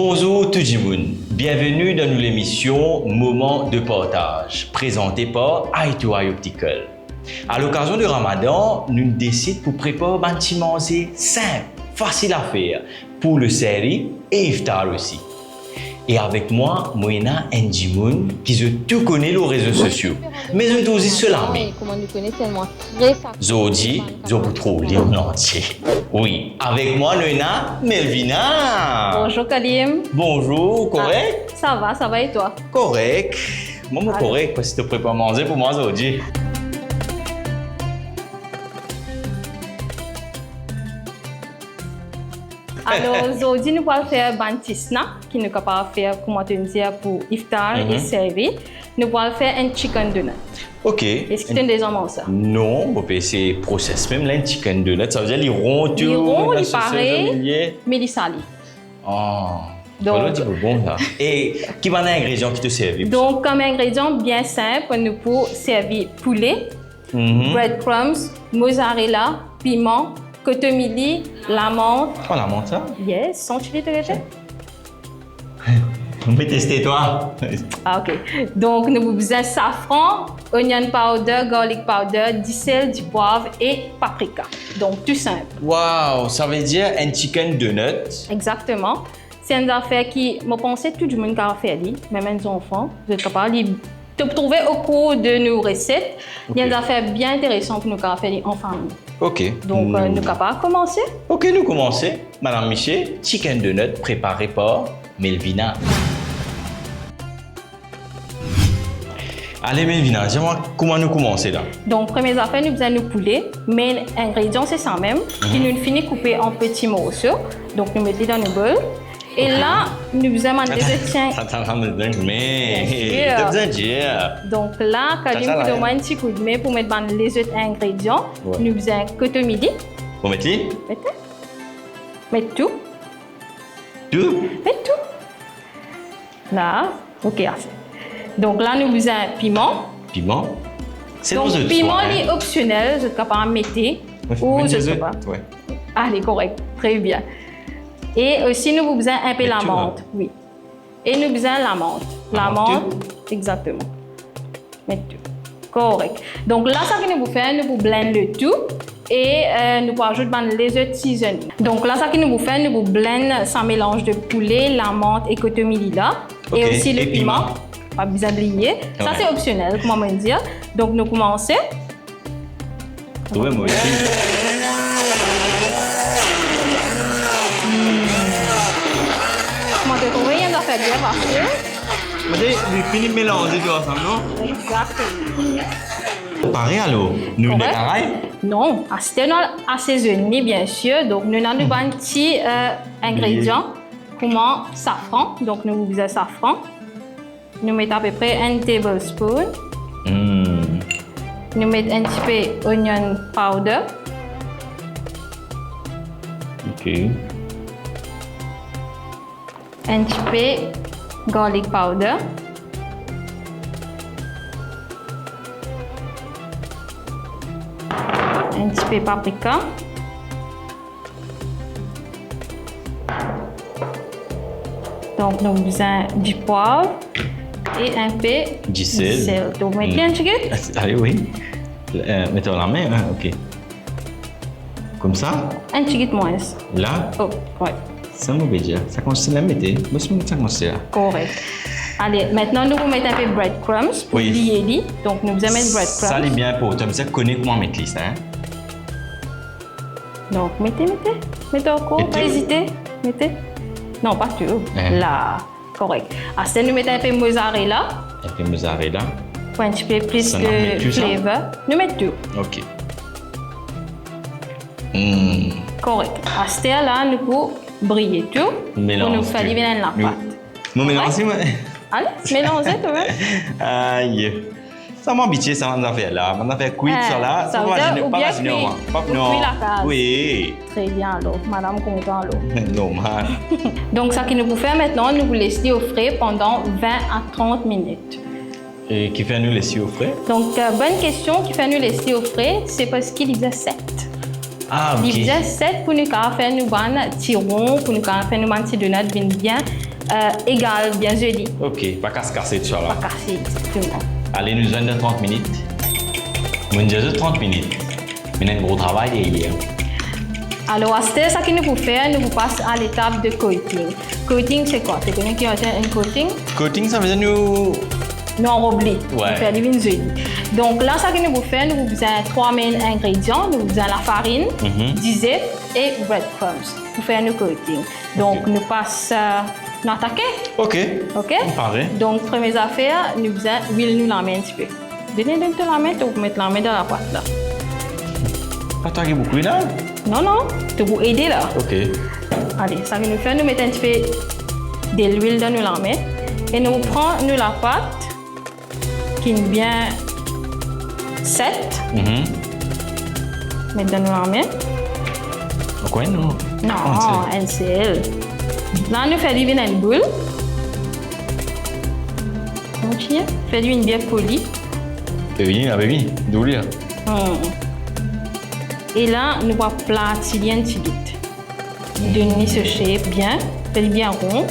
Bonjour tout le monde, bienvenue dans l'émission Moment de partage, présentée par i2i Optical. À l'occasion du Ramadan, nous décidons pour préparer un petit manger simple, facile à faire, pour le série et iftar aussi. Et avec moi, Moïna Ndjimoun, qui je tout connais les réseaux sociaux. Mais je suis aussi seul ami. Comment nous connaît tellement très facile. Zodi, je vous trouve en entier. Oui, avec moi, Moïna Melvina. Bonjour Kalim. Bonjour, correct? Ça va et toi? Correct. Moi, correct, parce que tu prépares à manger pour moi, Zodi. Alors, aujourd'hui, nous allons faire un tisna, qui nous capable de faire, comment te dire, pour iftar et série. Nous allons faire un chicken donut. Ok. Est-ce que tu as déjà mangé ça? Non, c'est process. Même là, un chicken donut, ça veut dire les ronds, tout. Les ronds, les pareils, mais les salis. Ah. Donc, voilà, c'est bon ça. Et qui va les ingrédients qui te servent? Donc, comme ingrédient bien simple, nous pouvons servir poulet, breadcrumbs, mozzarella, piment, kotomili, la menthe. Oh, la menthe, ça? Yes, sans chili de raisin. On peut tester, toi. Ah, ok. Donc, nous avons besoin de safran, onion powder, garlic powder, du sel, du poivre et paprika. Donc, tout simple. Wow, ça veut dire un chicken donut. Exactement. C'est une affaire qui, je pense que tout le monde peut faire, même les enfants. Vous êtes capable de trouver au cours de nos recettes. Il y a des affaires bien intéressantes pour nous faire en famille. Ok. Donc, nous sommes capables de commencer. Ok, nous commençons. Madame Michel, chicken donut préparé par Melvina. Allez, Melvina, dis-moi comment nous commencer là. Donc, première affaire, nous avons le poulet. Mais l'ingrédient, c'est ça même. Qui nous finit couper en petits morceaux. Donc, nous mettons dans le bol. Et là, nous avons des œufs. Attends, mais t'as besoin de dire. Donc là, quand nous avons un petit coup de main pour mettre dans les autres ingrédients, nous avons kotomili. Vous mettez? Mettez tout. Tout? Mettez tout. Là, ok, assez. Donc là, nous avons piment. Piment? C'est donc, nos œufs. Piment est optionnel, vous êtes capable de mettre. Ou je ne sais pas. Ouais. Allez, correct, très bien. Et aussi, nous avons besoin un peu de la menthe. Oui. Et nous avons besoin de la menthe. La menthe, exactement. Mettez tout. Correct. Donc là, ça que nous pouvons faire, nous pouvons blender le tout et nous pouvons ajouter les autres seasonings. Donc là, ça que nous pouvons faire, nous pouvons blender sans mélange de poulet, la menthe et kotomili là. Et aussi le piment. Pas besoin de lier. Ça, c'est optionnel, comment on dire. Donc, nous commençons. Oui, moi aussi. Rien à faire bien parfait. Mais fini de mélanger tout ensemble, non? Exactement. Pareil alors, nous sommes pareil? Non, c'était assaisonné bien sûr. Donc nous avons un petit ingrédient comme safran. Donc nous utilisons safran. Nous mettons à peu près un tablespoon. Nous mettons un petit peu onion powder. Ok. Un petit peu garlic powder. Un petit peu paprika. Donc, nous avons du poivre et un peu du sel. Donc, mettez un petit peu. Allez, oui. Mettons la main, hein? Ok. Comme ça? Un petit peu moins. Là? Oh, ouais. Ça m'a bien dit. Ça consiste à la mettre. Moi, je me ça consiste là. Correct. Allez, maintenant, nous allons mettre un peu de breadcrumbs pour lier. Donc, nous allons mettre breadcrumbs. Ça, c'est bien pour toi. Tu connais comment mettre ça, hein? Donc, mettez. Mettez encore, pas hésiter. Mettez. Non, pas tout. Là, correct. Après, nous mettons un peu de mozzarella. Un peu de mozzarella. Pour un petit peu plus de flavor. Nous mettons tout. Ok. Correct. Après, là, nous pouvons briller tout. Mélange. Pour nous faire livrer la pâte. Nous mélanger, moi. Allez, mélangez tout. Aïe. Ça m'a habitué, ça m'a fait là. On a fait cuit ça là. Ça veut dire pas cuit la case. Oui. Très bien alors, madame content alors. Normal. Donc, ça que nous pouvons faire maintenant, nous vous laisser au frais pendant 20 à 30 minutes. Et qui fait nous laisser au frais? Donc, bonne question, qui fait nous laisser au frais, c'est parce qu'il y a 7. Ah, ok. Il y a 7 pour nous faire nous ban tiron, pour nous faire nous mentir de notre bien égale, bien joli. Ok, pas qu'à se casser tout ça là. Pas cassé, exactement. Allez, nous avons 30 minutes. Nous avons 30 minutes. Mais un gros travail hier. Alors, à ce ça que nous pouvons faire, nous passons à l'étape de coating. Coating, c'est quoi? C'est quelqu'un qui a un coating? Coating, ça veut dire nous. Nous enrobler. Ouais. Nous faire des vignes jolies. Donc là, ça que nous pouvons faire, nous avons 3 main ingrédients. Nous avons la farine, du œuf et breadcrumbs pour faire nos coating. Donc, nous passons nous attaquer. Ok. Ok? Pareil. Donc, première affaire, nous avons huile nous la main un petit peu. Donnez-nous la main, vous mettre la main dans la boîte là. Pas toi qui beaucoup là? Non, non, tu vous aider là. Ok. Allez, ça que nous fait, nous mettons un petit peu de l'huile dans nous la main et nous prenons nous la pâte qui est bien sèche. Mettons dans nous la main. Quoi non? Non, NCL. Là, nous faisons une boule. Continue. Faisons une bien polie. Baby, d'où là? Et là, nous allons platiner un petit peu. Donner ce shape bien. Faisons bien rond.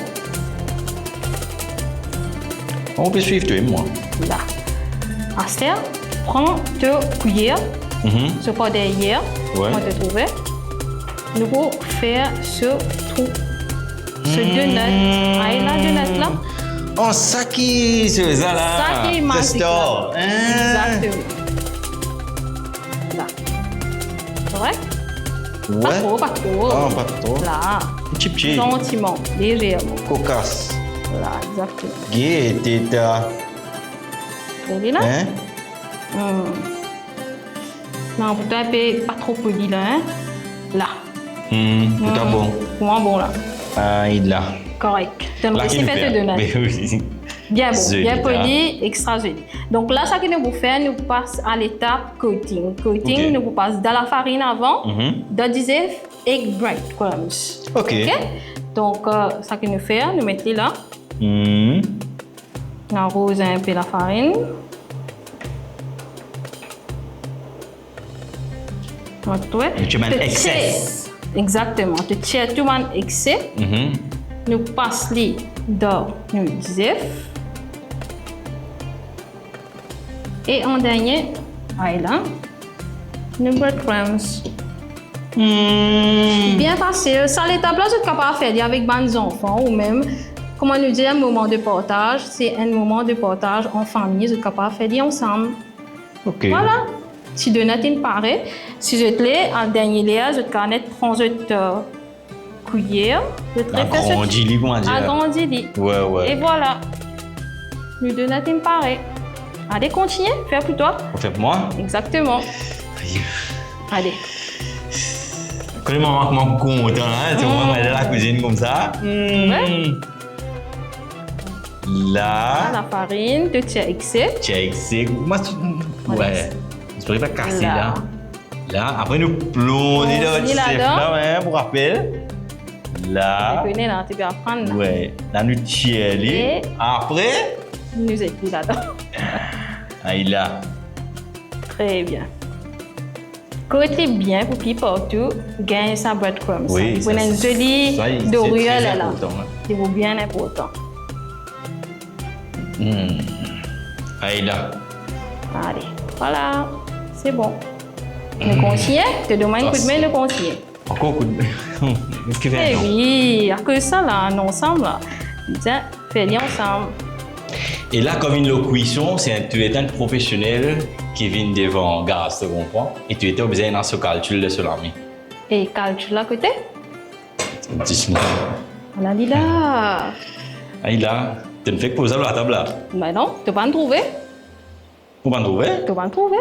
On peut suivre toi et moi. Là. Aster, prends deux cuillères. Ce pas derrière. Ouais. On te trouver. Nous allons faire ce trou. Ce donut. Aïe là, donut là. Oh, ça qui c'est ça là. Ça qui est magique là. Exactement. Là. Correct? Ouais. Pas trop, pas trop. Ah, pas trop. Là. Chip chip. Gentiment, légèrement. Cocasse. Là, exactement. Gay, teta. Vous voyez là? Hein? Non, vous tapez pas trop poli là. Hein? Là. Tout à bon. Comment bon là? Ah, il là. Correct. Donc, Là ici, qui nous faites fait. le donut. Mais oui. Bien bon, Joli, bien là. poli, extra joli. Donc là, ça que nous faisons, nous passons à l'étape coating. Coating, Ok. nous passons dans la farine avant, dans du œuf et breadcrumbs. Ok. Donc, ça que nous faisons, nous mettons là, Hmm. on arrose un peu la farine. Tu mets Te excès. tiers. Exactement. Tu tiers tout mon excès. Nous passons dans nos œufs. Et en dernier, là, nos breadcrumbs. Bien facile. Ça, l'étape là, vous êtes capable de faire avec des enfants ou même, comment nous dire, un moment de partage. C'est un moment de partage en famille. Vous êtes capable de faire ensemble. Ok. Voilà. Si de notre pareil, si je te l'ai, en dernier layer, je te connais, prends une cuillère, je te refais Agrandi, comment dire? agrandi. Ouais, ouais. Et voilà. Nous de notre pareil. Allez, continue, fais pour toi. On fait pour moi? Exactement. Allez. Quand les mamans comment content, hein? Tu vois, on est dans la cuisine comme ça. Ouais. Là. La farine, tu tiens excès. Check, c'est. Moi, ouais. Tu pourrais pas casser là. Là, après nous plongeons dans votre chef là, ouais, pour rappel. Là. Tu connais là, tu peux apprendre. Ouais. Là, nous tiens. Et après. nous étions là-dedans. Aïe là. Très bien. Côté bien pour qu'il partout, gagne sa breadcrumbs. Oui, Vous prenez une jolie dorure là. C'est bien important. Aïe là. Allez, voilà, c'est bon. Le conseiller, te demande un coup de main, le conseiller. Encore un coup de main. Qu'est-ce qu'il fait? Eh oui, à cause de ça, là, ensemble, là. Tiens, fais-le ensemble. Et là, comme une cuisson, tu es un professionnel qui vient devant gaz, tu comprends? Et tu étais obligé dans ce calcul de cela. Et calcul à côté? Dis-moi. On a dit là. Aïe là, tu ne fais que poser à la table là. Ben non, tu vas me trouver. Vous m'en trouvez? Tu vas me trouver.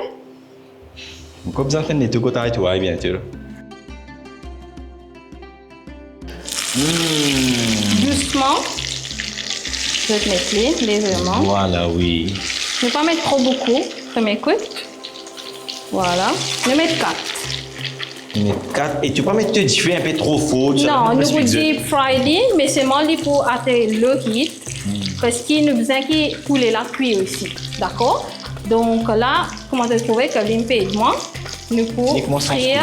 Comme ça, tu as tout côté toi, bien sûr. Doucement. Je vais te mettre légèrement. Voilà, oui. Ne pas mettre trop beaucoup. Premier coup. Voilà. Ne mettre 4. Et tu peux mettre du feu un peu trop fort. Non, nous vous dit fried, mais c'est moi qui pour atteindre le heat. Parce qu'il nous besoin qui couler la cuire aussi. D'accord? Donc là, comment tu trouves que l'impédement, nous pouvons frire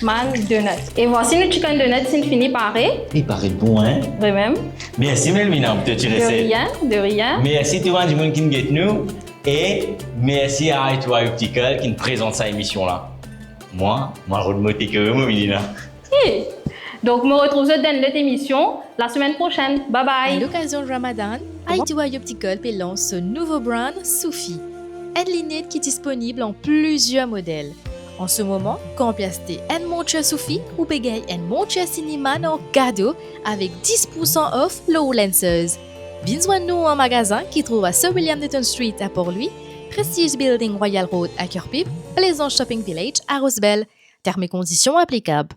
man donut. Et voici nos chicken donuts, c'est fini pareil. Il paraît bon, hein? De même. Merci, Melvina, pour cette De recette. rien, de rien. Merci tout le monde qui nous guette nous. Et merci à I2I Optical qui nous présente cette émission-là. Moi, je remonte que moi, Melina. Et donc, me retrouve dans notre émission la semaine prochaine. Bye À bye. l'occasion de Ramadan, I2I Optical lance ce nouveau brand Soufi, une lunette qui est disponible en plusieurs modèles. En ce moment, quand vous achetez une monture Soufi ou bégay une monture cinéma en cadeau avec 10% off low lenses. Viens nous en magasin qui trouve à Sir William Newton Street à Port-Louis, Prestige Building Royal Road à Kirkpipe, les Anges Shopping Village à Rosebel. Termes et conditions applicables.